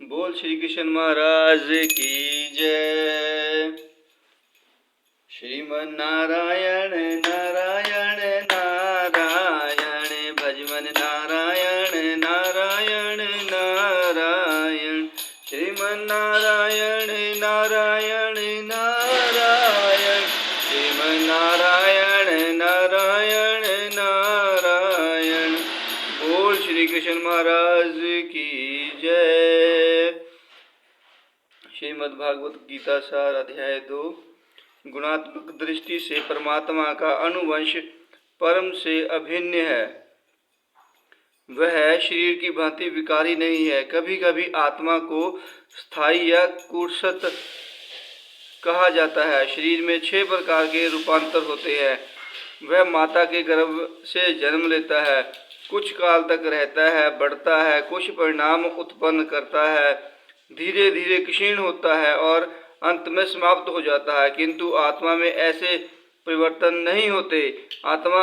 बोल श्री कृष्ण महाराज की जय। श्रीमन नारायण नारायण नारायण, भजमन नारायण नारायण नारायण। श्रीमन नारायण नारायण नारायण, श्रीमन नारायण नारायण नारायण। बोल श्री कृष्ण महाराज की जय। श्रीमद् भागवत गीता सार अध्याय 2। गुणात्मक दृष्टि से परमात्मा का अनुवंश परम से अभिन्न है। वह शरीर की भांति विकारी नहीं है। कभी कभी आत्मा को स्थायी या कुत्सित कहा जाता है। शरीर में 6 प्रकार के रूपांतर होते हैं। वह माता के गर्भ से जन्म लेता है, कुछ काल तक रहता है, बढ़ता है, कुछ परिणाम उत्पन्न करता है, धीरे धीरे क्षीण होता है और अंत में समाप्त हो जाता है। किंतु आत्मा में ऐसे परिवर्तन नहीं होते। आत्मा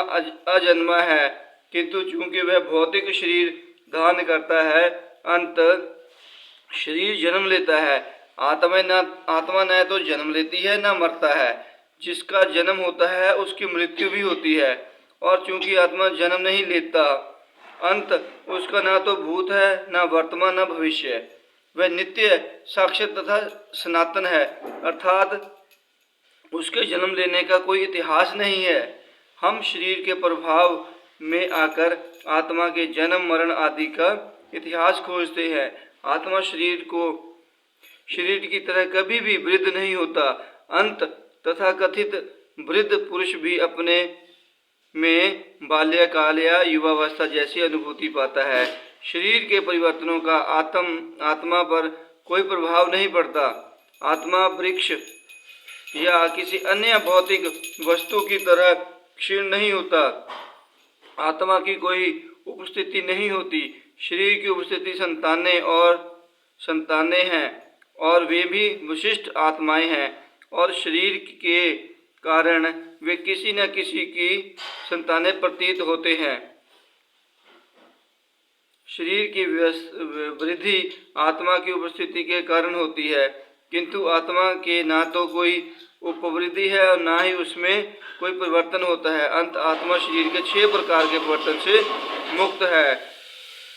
अजन्मा है, किंतु चूंकि वह भौतिक शरीर धारण करता है, अंत शरीर जन्म लेता है। आत्मा न तो जन्म लेती है न मरता है। जिसका जन्म होता है उसकी मृत्यु भी होती है। और चूंकि आत्मा जन्म नहीं लेता, अंत उसका न तो भूत है, न वर्तमान, न भविष्य। वह नित्य, शाश्वत तथा सनातन है, अर्थात उसके जन्म लेने का कोई इतिहास नहीं है। हम शरीर के प्रभाव में आकर आत्मा के जन्म मरण आदि का इतिहास खोजते हैं। आत्मा शरीर की तरह कभी भी वृद्ध नहीं होता। अंत तथा कथित वृद्ध पुरुष भी अपने में बाल्यकाल या युवावस्था जैसी अनुभूति पाता है। शरीर के परिवर्तनों का आत्मा पर कोई प्रभाव नहीं पड़ता। आत्मा वृक्ष या किसी अन्य भौतिक वस्तु की तरह क्षीण नहीं होता। आत्मा की कोई उपस्थिति नहीं होती। शरीर की उपस्थिति संतानें हैं और वे भी विशिष्ट आत्माएं हैं, और शरीर के कारण वे किसी न किसी की संतानें प्रतीत होते हैं। शरीर की वृद्धि आत्मा की उपस्थिति के कारण होती है, किंतु आत्मा के ना तो कोई उपवृद्धि है और ना ही उसमें कोई परिवर्तन होता है। अंत आत्मा शरीर के 6 प्रकार के परिवर्तन से मुक्त है।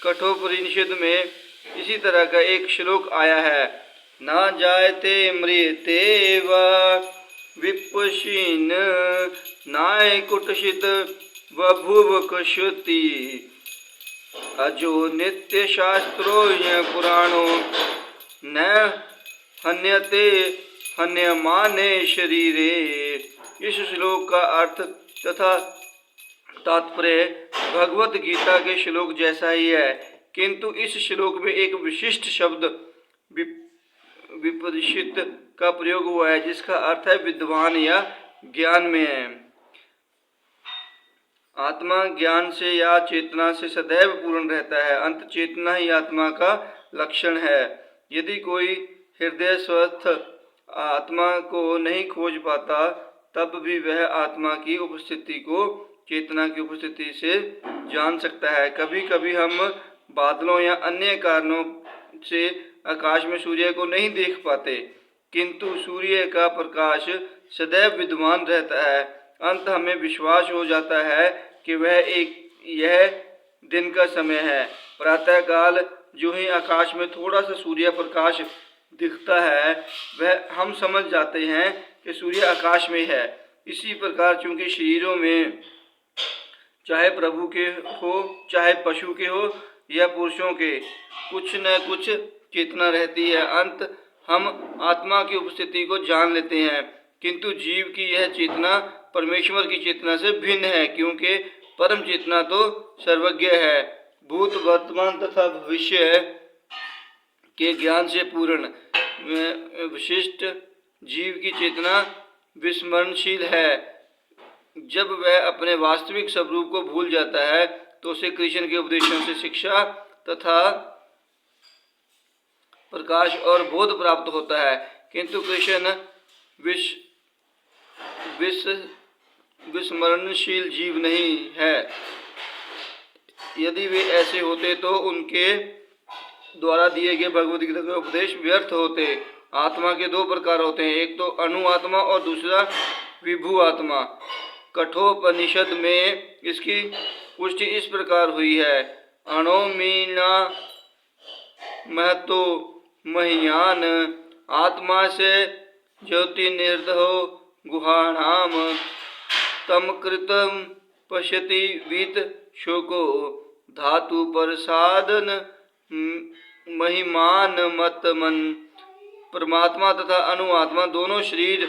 कठोपनिषद में इसी तरह का एक श्लोक आया है। ना जायते मृते वा विपश्चिन् नाय कुटशित बभूव कश्यति, अजो नित्य शास्त्रो पुराणो न हन्यते हन्यमाने शरीरे। इस श्लोक का अर्थ तथा तात्पर्य भगवत गीता के श्लोक जैसा ही है, किंतु इस श्लोक में एक विशिष्ट शब्द विपश्चित का प्रयोग हुआ है, जिसका अर्थ है विद्वान या ज्ञान में है। आत्मा ज्ञान से या चेतना से सदैव पूर्ण रहता है। अंत चेतना ही आत्मा का लक्षण है। यदि कोई हृदय स्वस्थ आत्मा को नहीं खोज पाता, तब भी वह आत्मा की उपस्थिति को चेतना की उपस्थिति से जान सकता है। कभी कभी हम बादलों या अन्य कारणों से आकाश में सूर्य को नहीं देख पाते, किंतु सूर्य का प्रकाश सदैव विद्यमान रहता है। अंत हमें विश्वास हो जाता है कि यह दिन का समय है। प्रातः काल जो ही आकाश में थोड़ा सा सूर्य प्रकाश दिखता है, वह हम समझ जाते हैं कि सूर्य आकाश में है। इसी प्रकार चूंकि शरीरों में चाहे प्रभु के हो, चाहे पशु के हो या पुरुषों के, कुछ न कुछ चेतना रहती है। अंत हम आत्मा की उपस्थिति को जान लेते हैं, किंतु जीव की यह चेतना परमेश्वर की चेतना से भिन्न है, क्योंकि परम चेतना तो सर्वज्ञ है, भूत वर्तमान तथा भविष्य के ज्ञान से पूर्ण। विशिष्ट जीव की चेतना विस्मरणशील है। जब वह अपने वास्तविक स्वरूप को भूल जाता है, तो उसे कृष्ण के उपदेशों से शिक्षा तथा प्रकाश और बोध प्राप्त होता है। किंतु कृष्ण विस्मरणशील जीव नहीं है। यदि वे ऐसे होते तो द्वारा दिए गए भगवद गीता के उपदेश व्यर्थ होते। आत्मा के दो प्रकार होते हैं, एक तो अणु आत्मा और दूसरा विभू आत्मा। कठोपनिषद में इसकी पुष्टि इस प्रकार हुई है, अणो मीना महतो महियान आत्मा से ज्योति निर्दहो गुहाणाम तम कृतम पश्यति वीत शोको धातु प्रसादन महिमान मत मन। परमात्मा तथा अणुआत्मा दोनों शरीर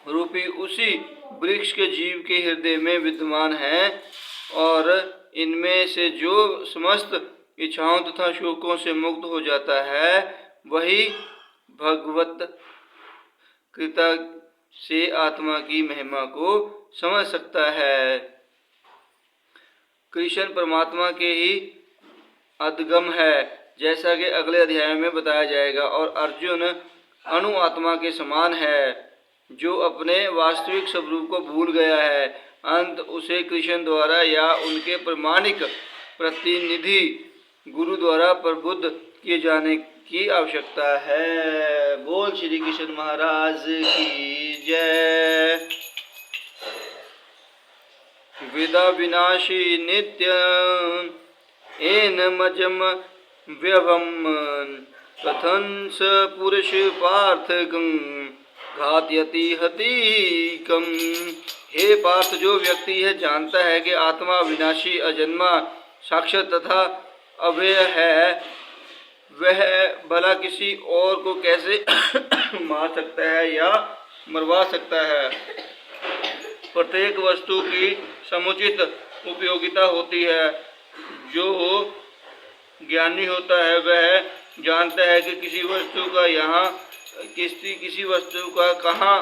रूपी उसी वृक्ष के जीव के हृदय में विद्यमान है और इनमें से जो समस्त इच्छाओं तथा शोकों से मुक्त हो जाता है वही भगवत कृपा से आत्मा की महिमा को समझ सकता है। कृष्ण परमात्मा के ही अधगम है, जैसा कि अगले अध्याय में बताया जाएगा, और अर्जुन अणु आत्मा के समान है जो अपने वास्तविक स्वरूप को भूल गया है। अंत उसे कृष्ण द्वारा या उनके प्रमाणिक प्रतिनिधि गुरु द्वारा प्रबुद्ध किए जाने की आवश्यकता है। बोल श्री कृष्ण महाराज की जय। विदा विनाशी नित्य एन मजम व्यवम कथन स पुरुष पार्थ घातयति हतिकम। हे पार्थ, जो व्यक्ति यह जानता है कि आत्मा विनाशी अजन्मा शाश्वत तथा अव्यय है, वह भला किसी और को कैसे मार सकता है या मरवा सकता है। प्रत्येक वस्तु की समुचित उपयोगिता होती है। जो ज्ञानी होता है वह जानता है कि किसी वस्तु का कहाँ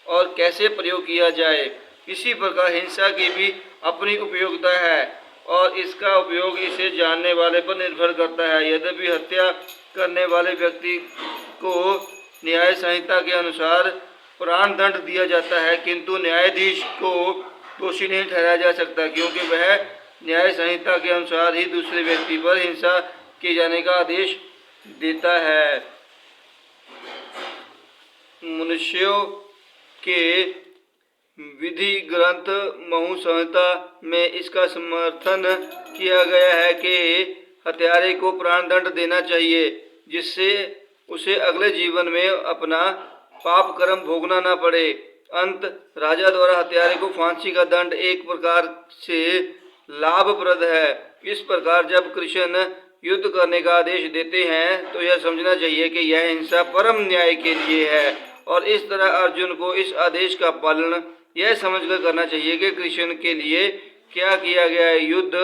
और कैसे प्रयोग किया जाए। इसी प्रकार हिंसा की भी अपनी उपयोगिता है और इसका उपयोग इसे जानने वाले पर निर्भर करता है। यद्यपि हत्या करने वाले व्यक्ति को न्याय संहिता के अनुसार प्राण दंड दिया जाता है, किंतु न्यायाधीश को दोषी नहीं ठहराया जा सकता, क्योंकि वह न्याय संहिता के अनुसार ही दूसरे व्यक्ति पर हिंसा किए जाने का आदेश देता है। मनुष्यों के विधि ग्रंथ महु संहिता में इसका समर्थन किया गया है कि हत्यारे को प्राण दंड देना चाहिए, जिससे उसे अगले जीवन में अपना पाप कर्म भोगना न पड़े। अंत राजा द्वारा हत्यारे को फांसी का दंड एक प्रकार से लाभप्रद है। इस प्रकार जब कृष्ण युद्ध करने का आदेश देते हैं तो यह समझना चाहिए कि यह हिंसा परम न्याय के लिए है, और इस तरह अर्जुन को इस आदेश का पालन यह समझकर करना चाहिए कि कृष्ण के लिए क्या किया गया है। युद्ध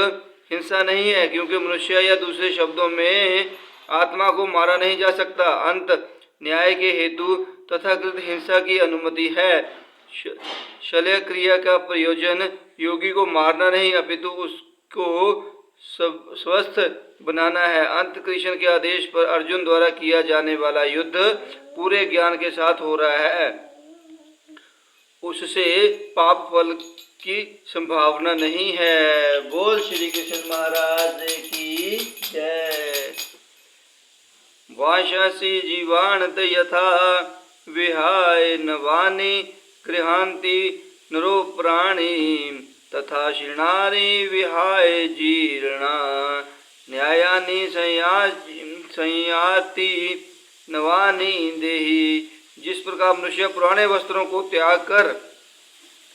हिंसा नहीं है, क्योंकि मनुष्य या दूसरे शब्दों में आत्मा को मारा नहीं जा सकता। अंत न्याय के हेतु तथाकथित हिंसा की अनुमति है। शल्य क्रिया का प्रयोजन योगी को मारना नहीं अपितु उसको स्वस्थ बनाना है। अंत कृष्ण के आदेश पर अर्जुन द्वारा किया जाने वाला युद्ध पूरे ज्ञान के साथ हो रहा है, उससे पाप फल की संभावना नहीं है। बोल श्री कृष्ण महाराज की जय। वाशासी जीवाणत यथा विहाय नवानि गृहांति नरो प्राणी तथा शृणानि विहाय जीर्णा न्यायानि संयाति नवानि देहि। जिस प्रकार मनुष्य पुराने वस्त्रों को त्याग कर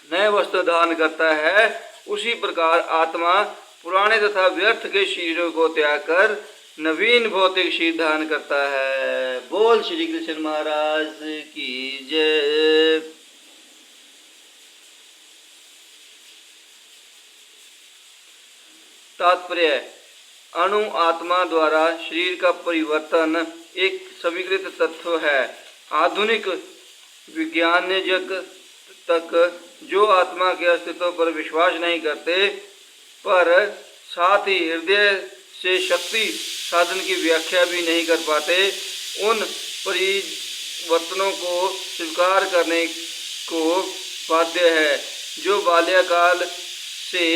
नए वस्त्र धारण करता है, उसी प्रकार आत्मा पुराने तथा व्यर्थ के शरीरों को त्याग कर नवीन भौतिक शरीर धारण करता है। बोल श्री कृष्ण महाराज की जय। तात्पर्य: अणु आत्मा द्वारा शरीर का परिवर्तन एक स्वीकृत तत्व है। आधुनिक विज्ञानजक तक जो आत्मा के अस्तित्व पर विश्वास नहीं करते, पर साथ ही हृदय से शक्ति साधन की व्याख्या भी नहीं कर पाते, उन परिवर्तनों को स्वीकार करने को बाध्य है। जो बाल्यकाल से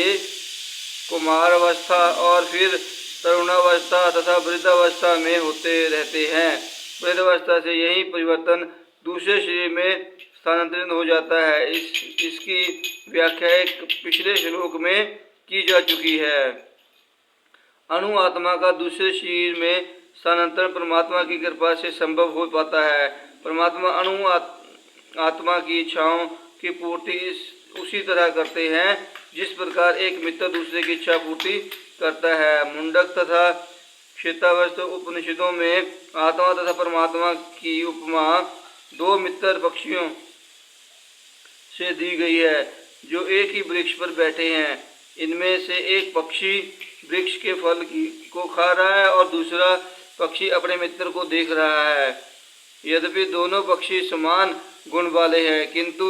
कुमारावस्था और फिर तरुणावस्था तथा वृद्धावस्था में होते रहते हैं। वृद्धावस्था से यही परिवर्तन दूसरे शरीर में स्थानांतरित हो जाता है। इसकी व्याख्या एक पिछले श्लोक में की जा चुकी है। अणु आत्मा का दूसरे शरीर में स्थानांतरण परमात्मा की कृपा से संभव हो पाता है। परमात्मा अणु आत्मा की इच्छाओं की पूर्ति उसी तरह करते हैं जिस प्रकार एक मित्र दूसरे की इच्छा पूर्ति करता है। मुंडक तथा श्वेतावस्त्र उपनिषदों में आत्मा तथा परमात्मा की उपमा दो मित्र पक्षियों से दी गई है जो एक ही वृक्ष पर बैठे हैं। इनमें से एक पक्षी वृक्ष के फल को खा रहा है और दूसरा पक्षी अपने मित्र को देख रहा है। यद्यपि दोनों पक्षी समान गुण वाले हैं, किंतु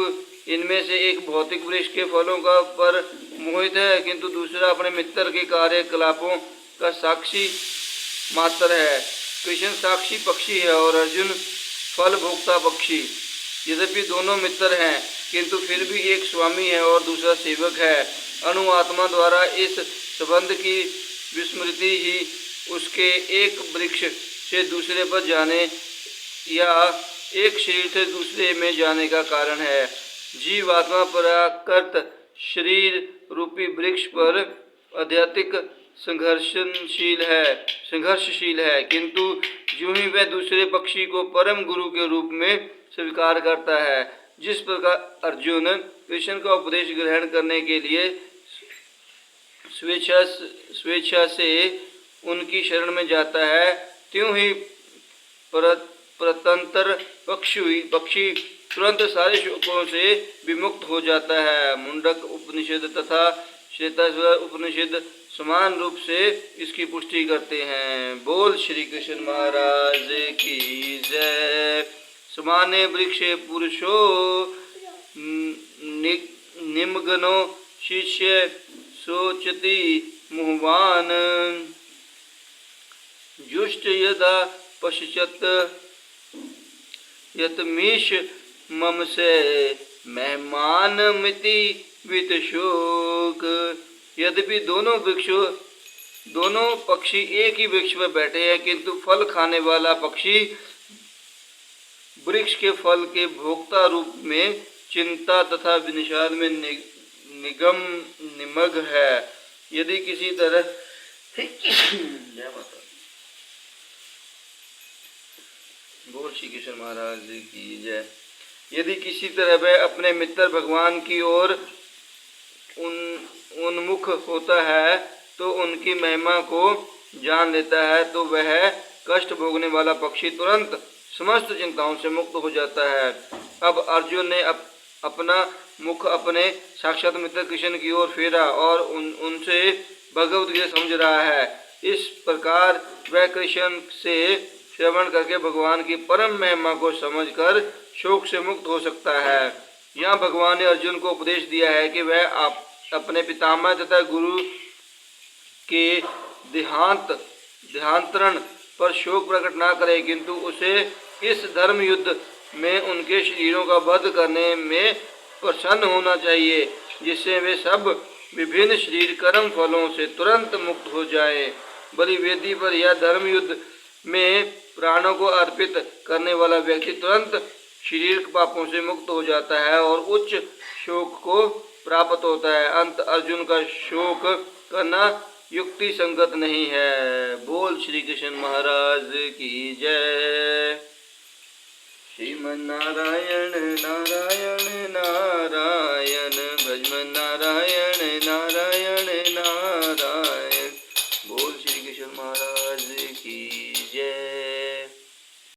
इनमें से एक भौतिक वृक्ष के फलों का पर मोहित है, किंतु दूसरा अपने मित्र के कार्यकलापों का साक्षी मात्र है। कृष्ण साक्षी पक्षी है और अर्जुन फल भोक्ता पक्षी। यद्यपि दोनों मित्र हैं, किंतु फिर भी एक स्वामी है और दूसरा सेवक है। अणु आत्मा द्वारा इस संबंध की विस्मृति ही उसके एक वृक्ष से दूसरे पर जाने या एक शरीर से दूसरे में जाने का कारण है। जीवात्मा पराकृत शरीर रूपी वृक्ष पर अत्यधिक संघर्षशील है, किंतु यूं ही वह दूसरे पक्षी को परम गुरु के रूप में स्वीकार करता है। जिस प्रकार अर्जुन कृष्ण का उपदेश ग्रहण करने के लिए स्वेच्छा से उनकी शरण में जाता है, त्यों ही परतंत्र पक्षी तुरंत सारे शोकों से विमुक्त हो जाता है। मुंडक उपनिषद तथा श्वेताश्वर उपनिषद समान रूप से इसकी पुष्टि करते हैं। बोल श्री कृष्ण महाराज की जय। समाने वृक्षे पुरुषो निमग्नो शिष्य सोचति मुहवान जुष्ट यदा पश्यत यतमीश मम से मेहमान मिति वित शोक। यद्यपि दोनों पक्षी एक ही वृक्ष पर बैठे हैं, किंतु फल खाने वाला पक्षी वृक्ष के फल के भोक्ता रूप में चिंता तथा विनिषाद में निमग्न है। यदि किसी तरह बोल श्री कृष्ण महाराज की जय। यदि किसी तरह वह अपने मित्र भगवान की ओर उन्मुख होता है तो उनकी महिमा को जान लेता है, तो वह कष्ट भोगने वाला पक्षी तुरंत समस्त चिंताओं से मुक्त हो जाता है। अब अर्जुन ने अपना मुख अपने साक्षात मित्र कृष्ण की ओर फेरा और उनसे भगवत गीता समझ रहा है। इस प्रकार वह कृष्ण से श्रवण करके भगवान की परम महिमा को समझकर शोक से मुक्त हो सकता है। यहाँ भगवान ने अर्जुन को उपदेश दिया है कि वह अपने पितामह तथा गुरु के देहांतरण पर शोक प्रकट ना करे, किंतु उसे इस धर्म युद्ध में उनके शरीरों का वध करने में प्रसन्न होना चाहिए, जिससे वे सब विभिन्न शरीर कर्म फलों से तुरंत मुक्त हो जाएं। बलि वेदी पर यह धर्म युद्ध में प्राणों को अर्पित करने वाला व्यक्ति तुरंत शरीर पापों से मुक्त हो जाता है और उच्च शोक को प्राप्त होता है। अंत अर्जुन का शोक करना युक्ति संगत नहीं है। बोल श्री कृष्ण महाराज की जय। श्रीमन नारायण नारायण नारायण भजमन नारायण नारायण नारायण। बोल श्री कृष्ण महाराज की